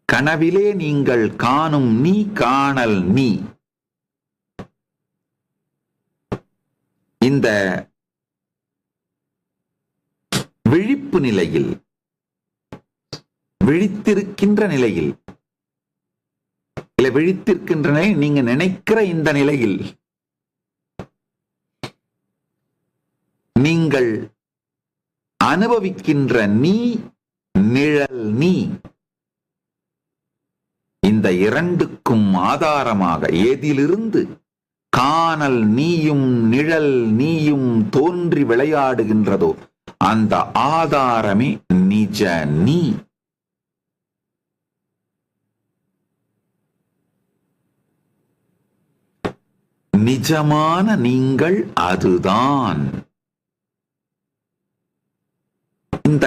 கனவிலே நீங்கள் காணும் நீ காணல் நீ. இந்த விழிப்பு நிலையில், விழித்திருக்கின்ற நிலையில், இல்ல விழித்திருக்கின்ற நிலை நீங்க நினைக்கிற இந்த நிலையில் நீங்கள் அனுபவிக்கின்ற நீ நிழல் நீ. இந்த இரண்டுக்கும் ஆதாரமாக எதிலிருந்து காணல் நீயும் நிழல் நீயும் தோன்றி விளையாடுகின்றதோ அந்த ஆதாரமே நிஜ நீ. நிஜமான நீங்கள் அதுதான். இந்த